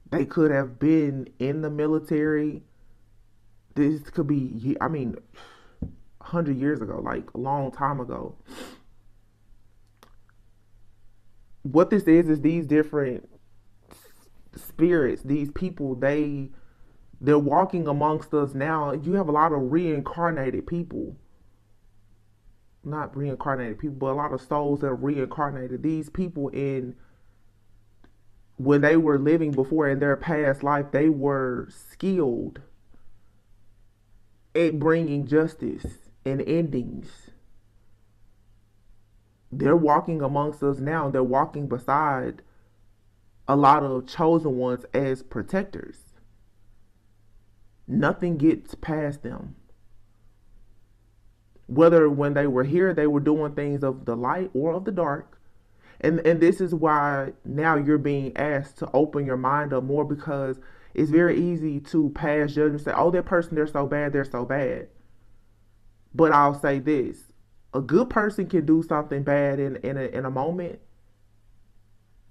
A: They could have been in the military. This could be, 100 years ago, like a long time ago. What this is these different spirits, these people, they're walking amongst us now. You have a lot of reincarnated people. Not reincarnated people, but a lot of souls that are reincarnated. These people when they were living before in their past life, they were skilled at bringing justice and endings. They're walking amongst us now. They're walking beside a lot of chosen ones as protectors. Nothing gets past them. Whether when they were here, they were doing things of the light or of the dark. And this is why now you're being asked to open your mind up more, because it's very easy to pass judgment and say, oh, that person, they're so bad, they're so bad. But I'll say this, a good person can do something bad in a moment,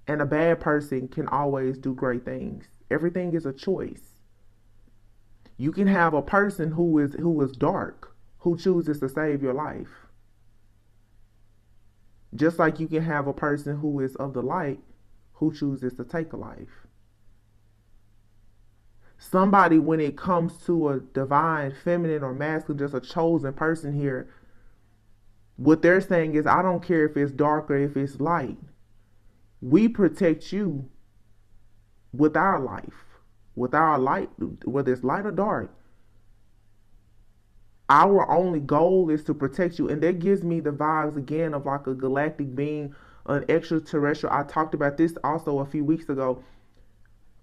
A: and a bad person can always do great things. Everything is a choice. You can have a person who is dark, who chooses to save your life. Just like you can have a person who is of the light, who chooses to take a life. Somebody, when it comes to a divine, feminine, or masculine, just a chosen person here, what they're saying is, I don't care if it's dark or if it's light. We protect you with our life, with our light, whether it's light or dark. Our only goal is to protect you. And that gives me the vibes again of like a galactic being, an extraterrestrial. I talked about this also a few weeks ago.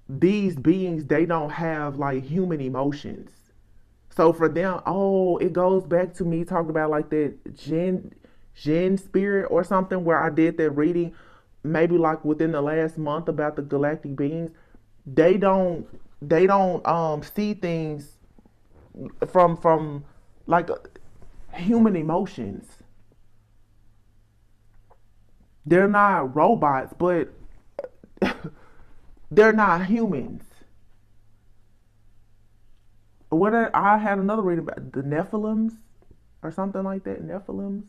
A: These beings, they don't have like human emotions. So for them, oh, it goes back to me talking about like that Jinn spirit or something, where I did that reading maybe like within the last month about the galactic beings. They don't see things from like human emotions. They're not robots, but they're not humans. I had another reading about the Nephilims or something like that. Nephilims.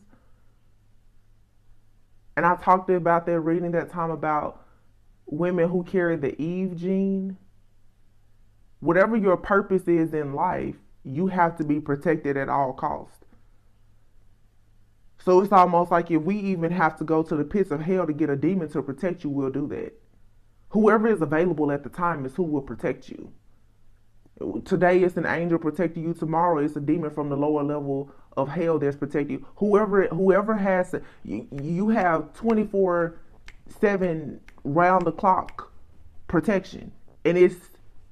A: And I talked about that reading that time about women who carry the Eve gene. Whatever your purpose is in life, you have to be protected at all costs. So it's almost like if we even have to go to the pits of hell to get a demon to protect you, we'll do that. Whoever is available at the time is who will protect you. Today it's an angel protecting you. Tomorrow it's a demon from the lower level of hell that's protecting you. Whoever has, you have 24/7 round the clock protection. And it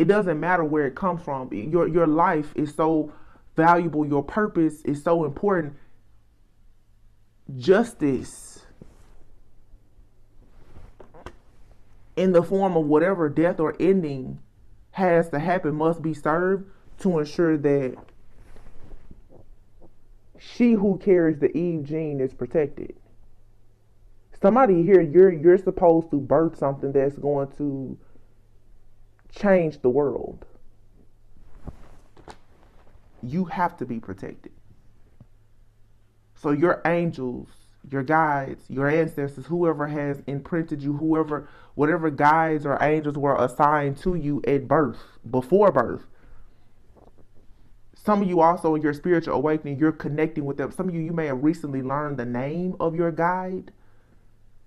A: doesn't matter where it comes from. Your life is so valuable. Your purpose is so important. Justice in the form of whatever death or ending has to happen must be served to ensure that she who carries the Eve gene is protected. Somebody here, you're supposed to birth something that's going to change the world. You have to be protected. So your angels, your guides, your ancestors, whoever has imprinted you, whatever guides or angels were assigned to you at birth, before birth. Some of you also in your spiritual awakening, you're connecting with them. Some of you may have recently learned the name of your guide.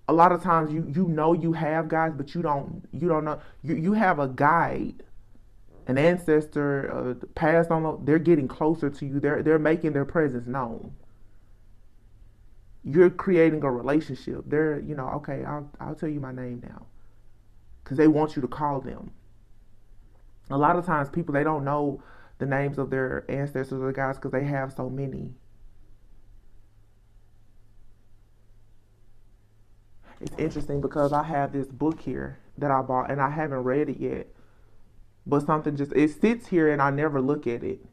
A: A lot of times you know you have guides, but you don't know. You have a guide, an ancestor, passed on. They're getting closer to you. They're making their presence known. You're creating a relationship. They're, okay, I'll tell you my name now, because they want you to call them. A lot of times people, they don't know the names of their ancestors or guides because they have so many. It's interesting because I have this book here that I bought and I haven't read it yet. But it sits here and I never look at it.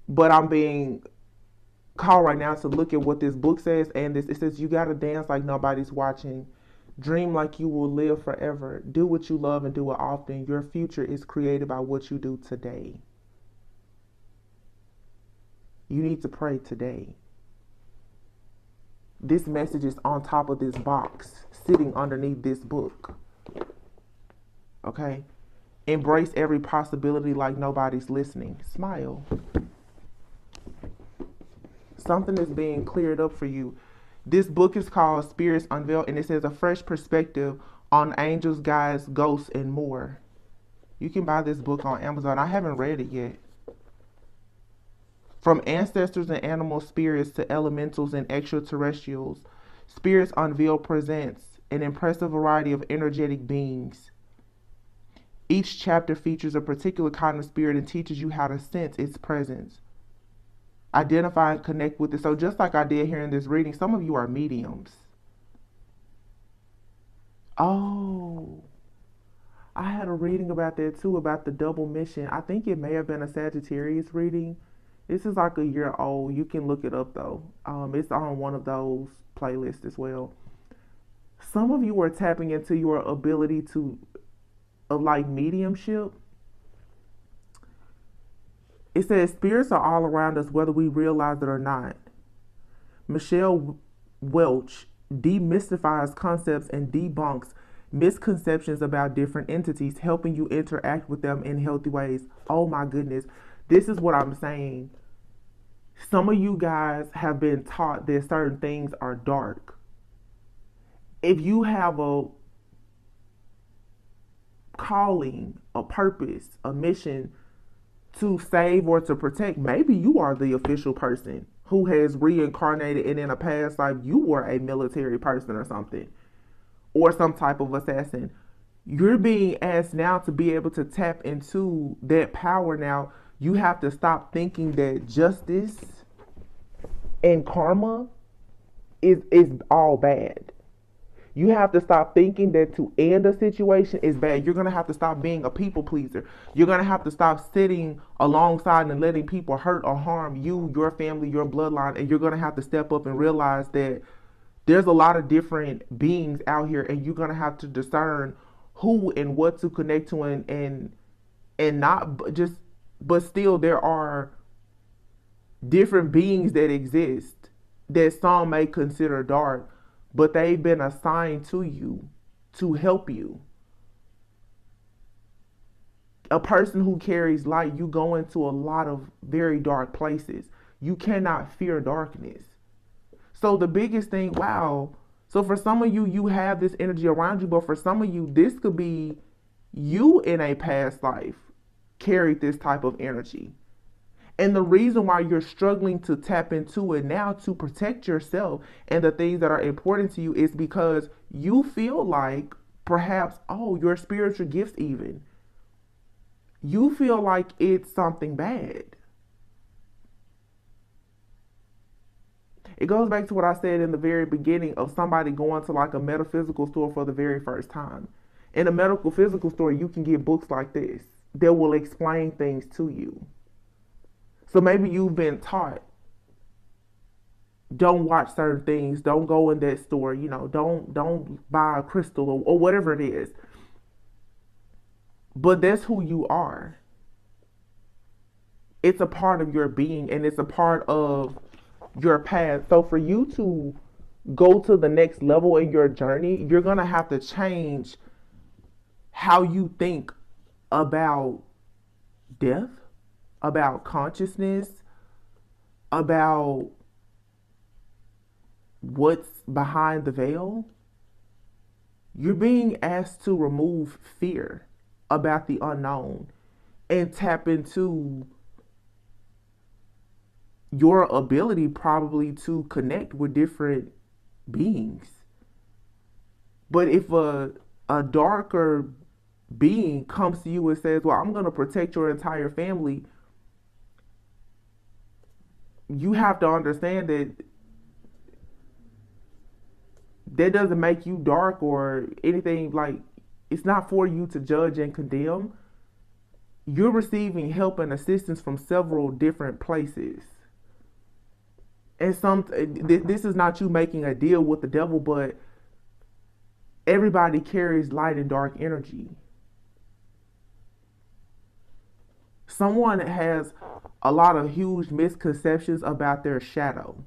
A: But I'm being called right now to look at what this book says. And it says, you got to dance like nobody's watching. Dream like you will live forever. Do what you love and do it often. Your future is created by what you do today. You need to pray today. This message is on top of this box, sitting underneath this book. Okay? Embrace every possibility like nobody's listening. Smile. Something is being cleared up for you. This book is called Spirits Unveiled, and it says a fresh perspective on angels, guides, ghosts, and more. You can buy this book on Amazon. I haven't read it yet. From ancestors and animal spirits to elementals and extraterrestrials, Spirits Unveiled presents an impressive variety of energetic beings. Each chapter features a particular kind of spirit and teaches you how to sense its presence, identify and connect with it. So just like I did here in this reading, some of you are mediums. Oh, I had a reading about that too, about the double mission. I think it may have been a Sagittarius reading. This is like a year old. You can look it up though. It's on one of those playlists as well. Some of you are tapping into your ability to, of like mediumship. It says spirits are all around us, whether we realize it or not. Michelle Welch demystifies concepts and debunks misconceptions about different entities, helping you interact with them in healthy ways. Oh my goodness. This is what I'm saying. Some of you guys have been taught that certain things are dark. If you have a calling, a purpose, a mission to save or to protect, maybe you are the official person who has reincarnated, and in a past life you were a military person or something, or some type of assassin. You're being asked now to be able to tap into that power. Now you have to stop thinking that justice and karma is all bad. You have to stop thinking that to end a situation is bad. You're going to have to stop being a people pleaser. You're going to have to stop sitting alongside and letting people hurt or harm you, your family, your bloodline. And you're going to have to step up and realize that there's a lot of different beings out here, and you're going to have to discern who and what to connect to, and not just, but still there are different beings that exist that some may consider dark, but they've been assigned to you to help you. A person who carries light, you go into a lot of very dark places. You cannot fear darkness. So the biggest thing, wow. So for some of you, you have this energy around you, but for some of you, this could be you in a past life carried this type of energy. And the reason why you're struggling to tap into it now to protect yourself and the things that are important to you is because you feel like perhaps, oh, your spiritual gifts even. You feel like it's something bad. It goes back to what I said in the very beginning of somebody going to like a metaphysical store for the very first time. In a medical physical store, you can get books like this that will explain things to you. So maybe you've been taught, don't watch certain things, don't go in that store, don't buy a crystal or whatever it is. But that's who you are. It's a part of your being, and it's a part of your path. So for you to go to the next level in your journey, you're going to have to change how you think about death, about consciousness, about what's behind the veil. You're being asked to remove fear about the unknown and tap into your ability probably to connect with different beings. But if a darker being comes to you and says, well, I'm going to protect your entire family, you have to understand that that doesn't make you dark or anything. Like, it's not for you to judge and condemn. You're receiving help and assistance from several different places. And this is not you making a deal with the devil, but everybody carries light and dark energy. Someone has a lot of huge misconceptions about their shadow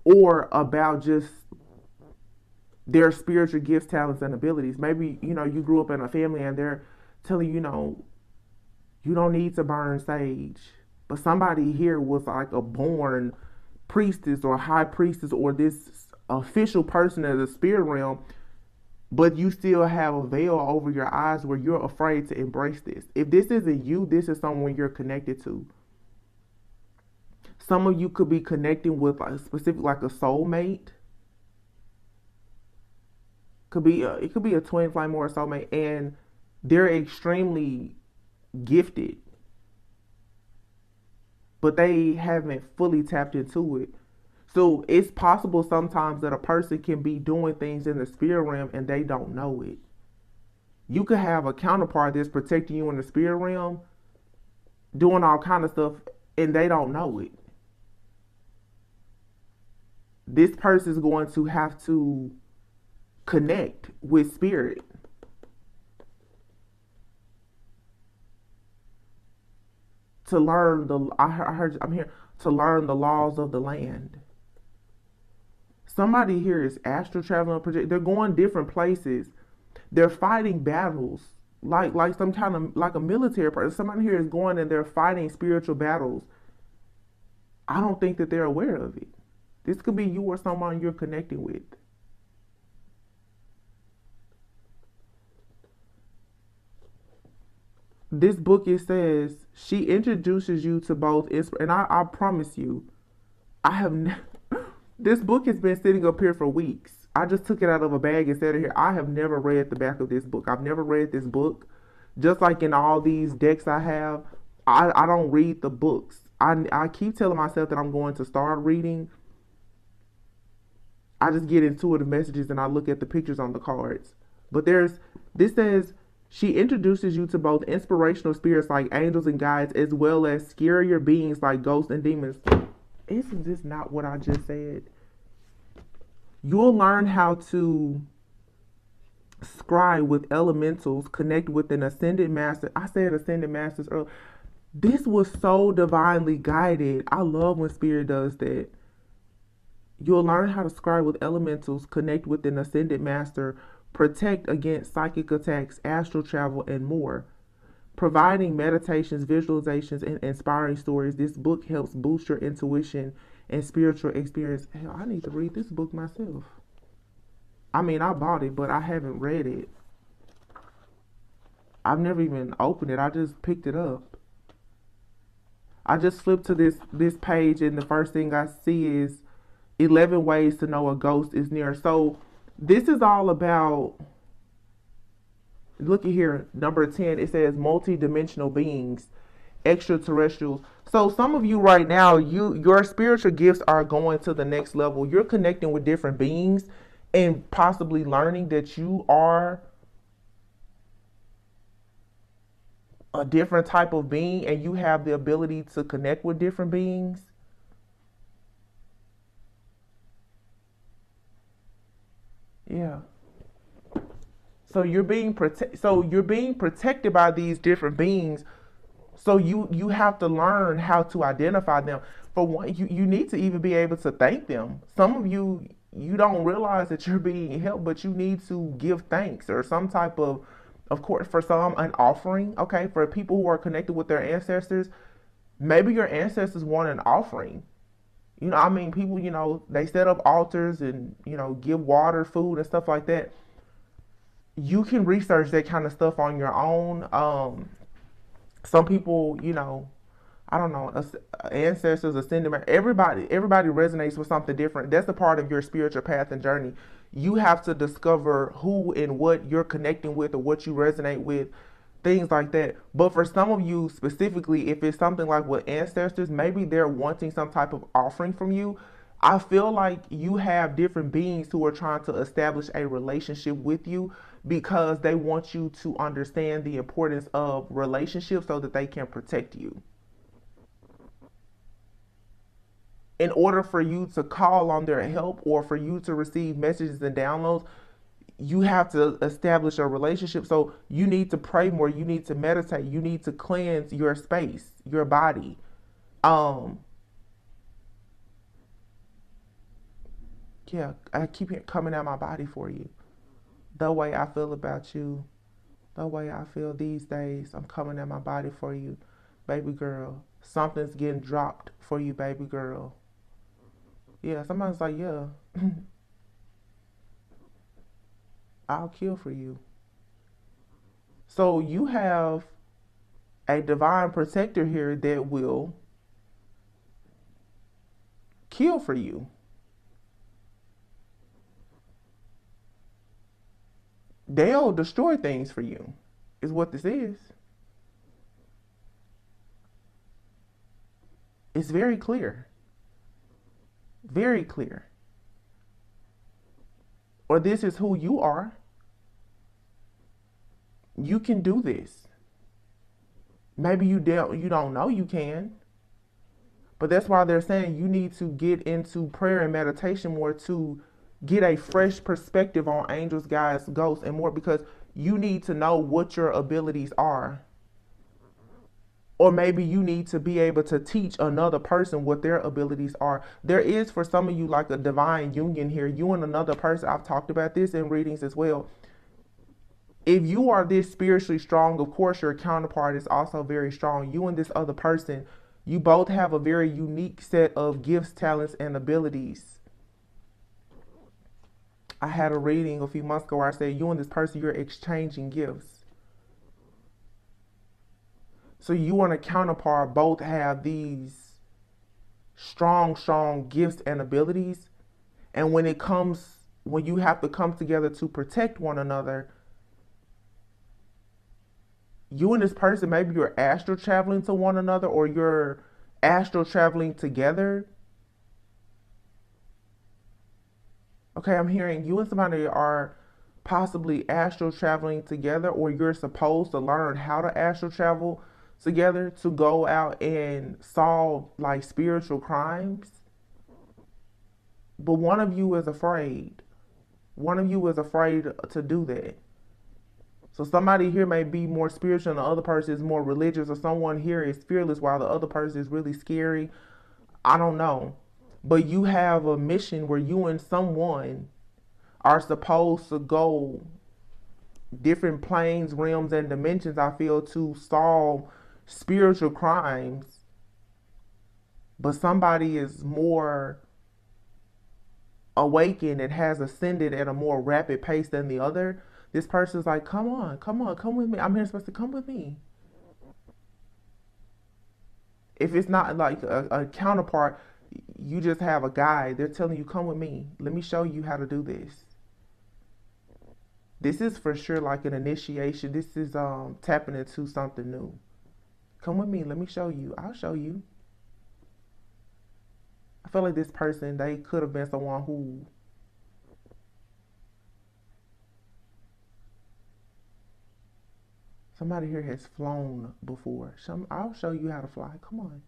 A: or about just their spiritual gifts, talents, and abilities. Maybe, you grew up in a family and they're telling you, you don't need to burn sage. But somebody here was like a born priestess or high priestess or this official person of the spirit realm, but you still have a veil over your eyes where you're afraid to embrace this. If this isn't you, this is someone you're connected to. Some of you could be connecting with like a soulmate. It could be a twin flame or a soulmate, and they're extremely gifted, but they haven't fully tapped into it. So it's possible sometimes that a person can be doing things in the spirit realm and they don't know it. You could have a counterpart that's protecting you in the spirit realm, doing all kind of stuff, and they don't know it. This person is going to have to connect with spirit to learn the. I'm here to learn the laws of the land. Somebody here is astral traveling, project. They're going different places. They're fighting battles like some kind of like a military person. Somebody here is going and they're fighting spiritual battles. I don't think that they're aware of it. This could be you or someone you're connecting with. This book, it says she introduces you to both, and I promise you, I have this book has been sitting up here for weeks. I just took it out of a bag and set it here. I have never read the back of this book. I've never read this book. Just like in all these decks I have, I don't read the books. I keep telling myself that I'm going to start reading. I just get intuitive messages and I look at the pictures on the cards. But this says she introduces you to both inspirational spirits like angels and guides, as well as scarier beings like ghosts and demons. Isn't this not what I just said? You'll learn how to scry with elementals, connect with an ascended master. I said ascended masters earlier. This was so divinely guided. I love when spirit does that. You'll learn how to scry with elementals, connect with an ascended master, protect against psychic attacks, astral travel, and more. Providing meditations, visualizations, and inspiring stories, this book helps boost your intuition and spiritual experience. Hell, I need to read this book myself. I mean, I bought it, but I haven't read it. I've never even opened it. I just picked it up. I just flipped to this page, and the first thing I see is 11 ways to know a ghost is near. So this is all about, look at here, number 10, it says multi-dimensional beings, extraterrestrials. So some of you right now, your spiritual gifts are going to the next level. You're connecting with different beings and possibly learning that you are a different type of being and you have the ability to connect with different beings. Yeah. So you're being protected by these different beings. So you have to learn how to identify them. For one, you need to even be able to thank them. Some of you don't realize that you're being helped, but you need to give thanks or some type of course, for some, an offering. Okay, for people who are connected with their ancestors, maybe your ancestors want an offering. I mean, people, they set up altars and, give water, food, and stuff like that. You can research that kind of stuff on your own. Some people, I don't know, ancestors, ascended, everybody resonates with something different. That's a part of your spiritual path and journey. You have to discover who and what you're connecting with or what you resonate with, things like that. But for some of you specifically, if it's something like with ancestors, maybe they're wanting some type of offering from you. I feel like you have different beings who are trying to establish a relationship with you because they want you to understand the importance of relationships so that they can protect you. In order for you to call on their help or for you to receive messages and downloads, you have to establish a relationship. So you need to pray more. You need to meditate. You need to cleanse your space, your body. Um, yeah, I keep it coming out my body for you. The way I feel about you, the way I feel these days, I'm coming at my body for you, baby girl. Something's getting dropped for you, baby girl. Yeah, somebody's like, yeah, I'll kill for you. So you have a divine protector here that will kill for you. They'll destroy things for you, is what this is. It's very clear. Very clear. Or this is who you are. You can do this. Maybe you don't know you can. But that's why they're saying you need to get into prayer and meditation more to get a fresh perspective on angels, guides, ghosts, and more, because you need to know what your abilities are. Or maybe you need to be able to teach another person what their abilities are. There is, for some of you, like a divine union here. You and another person, I've talked about this in readings as well. If you are this spiritually strong, of course your counterpart is also very strong. You and this other person, you both have a very unique set of gifts, talents, and abilities. I had a reading a few months ago where I said, you and this person, you're exchanging gifts. So you and a counterpart both have these strong gifts and abilities. And when you have to come together to protect one another, you and this person, maybe you're astral traveling to one another, or you're astral traveling together. Okay, I'm hearing you and somebody are possibly astral traveling together, or you're supposed to learn how to astral travel together to go out and solve like spiritual crimes. But one of you is afraid. One of you is afraid to do that. So somebody here may be more spiritual and the other person is more religious, or someone here is fearless while the other person is really scary. I don't know. But you have a mission where you and someone are supposed to go different planes, realms, and dimensions, I feel, to solve spiritual crimes. But somebody is more awakened and has ascended at a more rapid pace than the other. This person's like, come on, come with me. I'm here supposed to come with me. If it's not like a counterpart, you just have a guide. They're telling you, come with me. Let me show you how to do this. This is for sure like an initiation. This is tapping into something new. Come with me. Let me show you. I'll show you. I feel like this person, they could have been someone who somebody here has flown before. I'll show you how to fly. Come on.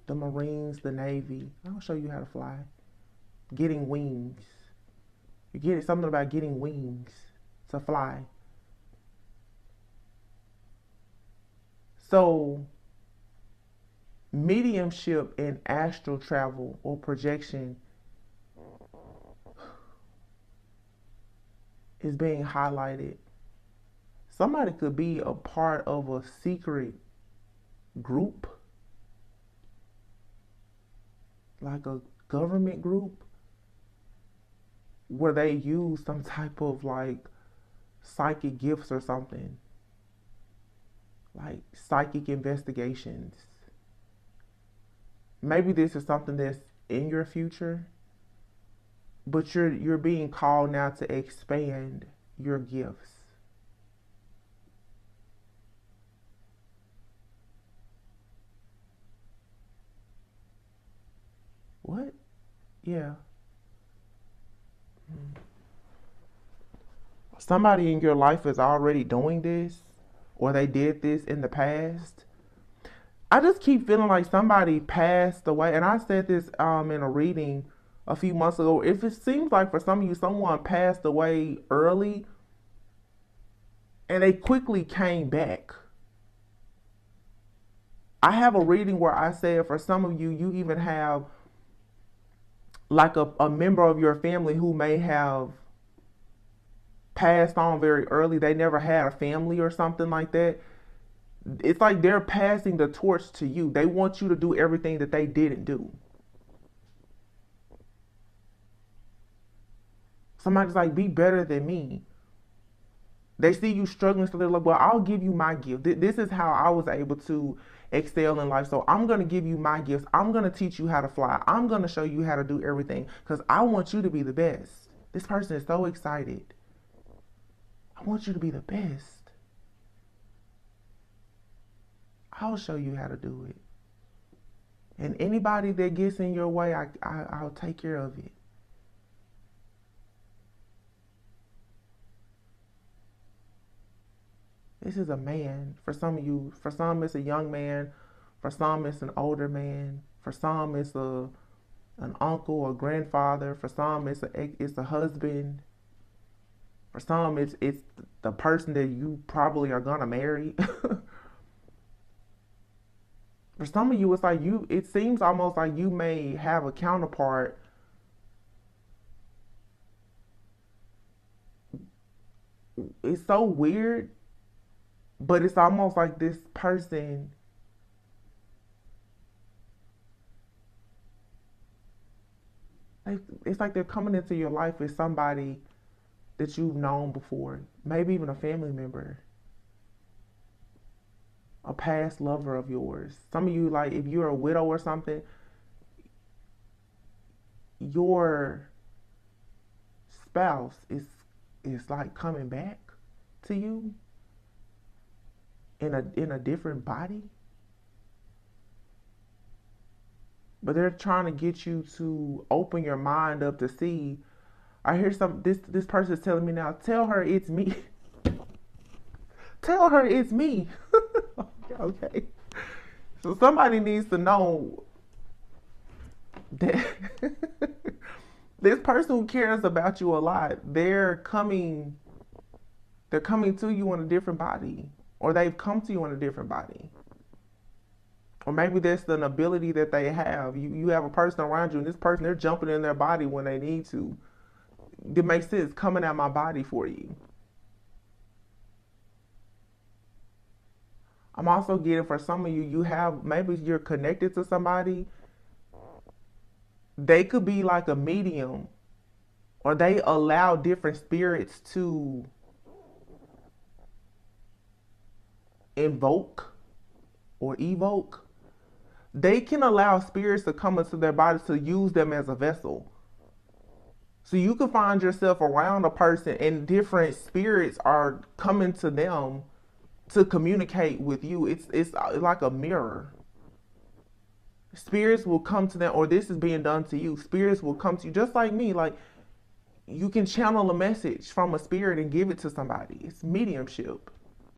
A: The Marines, the Navy. I'll show you how to fly. Getting wings. You get it, something about getting wings to fly. So, mediumship and astral travel or projection is being highlighted. Somebody could be a part of a secret group, like a government group, where they use some type of like psychic gifts or something, like psychic investigations. Maybe this is something that's in your future, but you're being called now to expand your gifts. What? Yeah. Somebody in your life is already doing this, or they did this in the past. I just keep feeling like somebody passed away, and I said this in a reading a few months ago. If it seems like for some of you, someone passed away early, and they quickly came back. I have a reading where I said for some of you, you even have like a member of your family who may have passed on very early. They never had a family or something like that. It's like they're passing the torch to you. They want you to do everything that they didn't do. Somebody's like, be better than me. They see you struggling, so they're like, well, I'll give you my gift. This is how I was able to excel in life. So I'm going to give you my gifts. I'm going to teach you how to fly. I'm going to show you how to do everything because I want you to be the best. This person is so excited. I want you to be the best. I'll show you how to do it. And anybody that gets in your way, I'll take care of it. This is a man. For some of you, for some it's a young man. For some it's an older man. For some it's an uncle or grandfather. For some it's a husband. For some it's the person that you probably are gonna marry. For some of you, it's like it seems almost like you may have a counterpart. It's so weird, but it's almost like this person, it's like they're coming into your life as somebody that you've known before, maybe even a family member, a past lover of yours. Some of you, like if you're a widow or something, your spouse is like coming back to you in a different body, but they're trying to get you to open your mind up to see. I hear this person is telling me now, tell her it's me. Tell her it's me. Okay. So somebody needs to know that this person who cares about you a lot, they're coming to you in a different body, or they've come to you in a different body. Or maybe that's an ability that they have. You have a person around you, and this person, they're jumping in their body when they need to. It makes sense, coming out my body for you. I'm also getting for some of you, maybe you're connected to somebody. They could be like a medium, or they allow different spirits to invoke or evoke. They can allow spirits to come into their bodies to use them as a vessel. So you can find yourself around a person and different spirits are coming to them to communicate with you. It's like a mirror. Spirits will come to them, or this is being done to you. Spirits will come to you just like me. Like you can channel a message from a spirit and give it to somebody. It's mediumship.